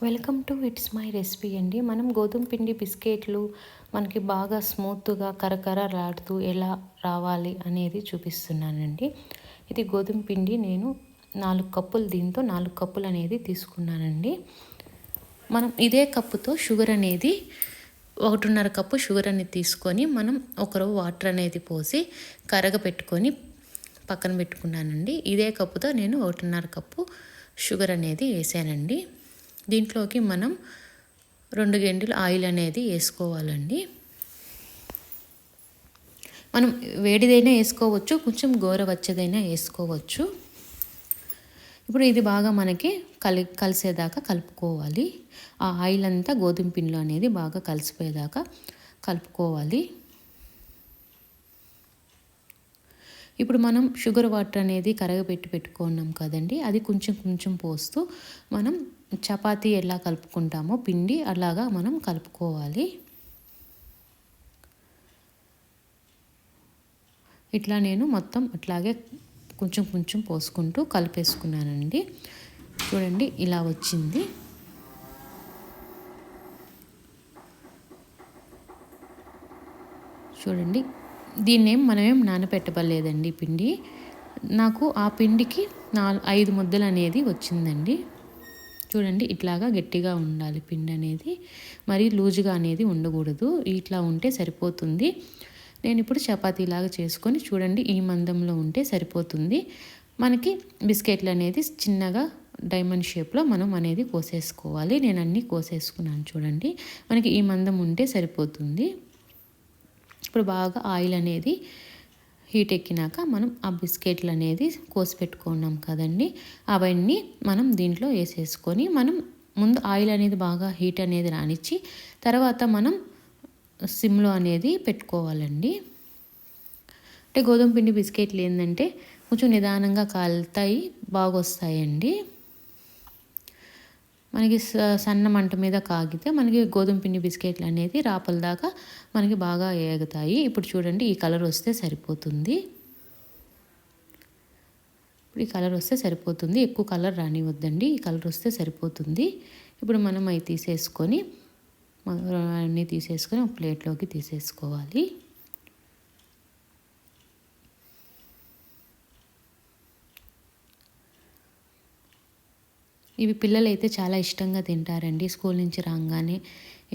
Welcome to it's my recipe అండి. మనం గోధుమ పిండి బిస్కెట్లు మనకి బాగా స్మూత్గా కరకరలాడుతూ ఎలా రావాలి అనేది చూపిస్తున్నానండి. ఇది గోధుమ పిండి నేను 4 కప్పులు, దీంతో 4 కప్పులు అనేది తీసుకున్నానండి. మనం ఇదే కప్పుతో షుగర్ అనేది 1.5 కప్పు షుగర్ అనేది తీసుకొని మనం ఒకరవ్వ వాటర్ అనేది పోసి కరగపెట్టుకొని పక్కన పెట్టుకున్నానండి. ఇదే కప్పుతో నేను 1.5 కప్పు షుగర్ అనేది వేసానండి. దీంట్లోకి మనం 2 గెంటెలు ఆయిల్ అనేది వేసుకోవాలండి. మనం వేడిదైనా వేసుకోవచ్చు, కొంచెం గోరువెచ్చదైనా వేసుకోవచ్చు. ఇప్పుడు ఇది బాగా మనకి కలిసేదాకా కలుపుకోవాలి. ఆ ఆయిల్ అంతా గోధుమ పిండిలో అనేది బాగా కలిసిపోయేదాకా కలుపుకోవాలి. ఇప్పుడు మనం షుగర్ వాటర్ అనేది కరగబెట్టి పెట్టుకున్నాం కదండి, అది కొంచెం కొంచెం పోస్తూ మనం చపాతీ ఎలా కలుపుకుంటామో పిండి అలాగా మనం కలుపుకోవాలి. ఇట్లా నేను మొత్తం అట్లాగే కొంచెం కొంచెం పోసుకుంటూ కలిపేసుకున్నానండి. చూడండి ఇలా వచ్చింది. చూడండి దీన్నేం మనమేం నానబెట్టబలేదండి పిండి. నాకు ఆ పిండికి 5 ముద్దలు అనేది వచ్చిందండి. చూడండి ఇట్లాగా గట్టిగా ఉండాలి పిండి అనేది, మరి లూజుగా అనేది ఉండకూడదు. ఇట్లా ఉంటే సరిపోతుంది. నేను ఇప్పుడు చపాతీలాగా చేసుకొని చూడండి ఈ మందంలో ఉంటే సరిపోతుంది. మనకి బిస్కెట్లు అనేది చిన్నగా డైమండ్ షేప్లో మనం అనేది కోసేసుకోవాలి. నేను అన్నీ కోసేసుకున్నాను చూడండి. మనకి ఈ మందం ఉంటే సరిపోతుంది. ఇప్పుడు బాగా ఆయిల్ అనేది హీట్ ఎక్కినాక మనం ఆ బిస్కెట్లు అనేది కోసి పెట్టుకున్నాం కదండి, అవన్నీ మనం దీంట్లో వేసేసుకొని మనం ముందు ఆయిల్ అనేది బాగా హీట్ అనేది రానిచ్చి తర్వాత మనం సిమ్లో అనేది పెట్టుకోవాలండి. అంటే గోధుమ పిండి బిస్కెట్లు ఏంటంటే కొంచెం నిదానంగా కాలుతాయి, బాగా వస్తాయండి. మనకి సన్న మంట మీద కాగితే మనకి గోధుమ పిండి బిస్కెట్లు అనేది రాపల దాకా మనకి బాగా ఏగుతాయి. ఇప్పుడు చూడండి ఈ కలర్ వస్తే సరిపోతుంది. ఇప్పుడు ఈ కలర్ వస్తే సరిపోతుంది, ఎక్కువ కలర్ రానివద్దండి, ఈ కలర్ వస్తే సరిపోతుంది. ఇప్పుడు మనం అవి తీసేసుకొని అన్నీ తీసేసుకొని ఒక ప్లేట్లోకి తీసేసుకోవాలి. ఇవి పిల్లలు అయితే చాలా ఇష్టంగా తింటారండి. స్కూల్ నుంచి రాగానే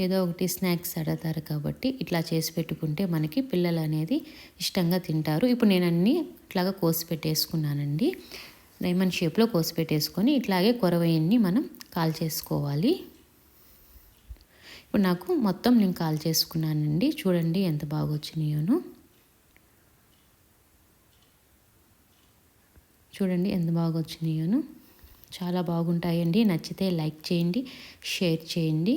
ఏదో ఒకటి స్నాక్స్ అడుగుతారు కాబట్టి ఇట్లా చేసి పెట్టుకుంటే మనకి పిల్లలు అనేది ఇష్టంగా తింటారు. ఇప్పుడు నేను అన్నీ ఇట్లాగా కోసి పెట్టేసుకున్నానండి. డైమండ్ షేప్లో కోసి పెట్టేసుకొని ఇట్లాగే కొరవయన్ని మనం కాల్చేసుకోవాలి. ఇప్పుడు నాకు మొత్తం నేను కాల్చేసుకున్నానండి. చూడండి ఎంత బాగా వచ్చినాయోను. చూడండి ఎంత బాగా వచ్చినాయోను. చాలా బాగుంటాయండి. నచ్చితే లైక్ చేయండి, షేర్ చేయండి.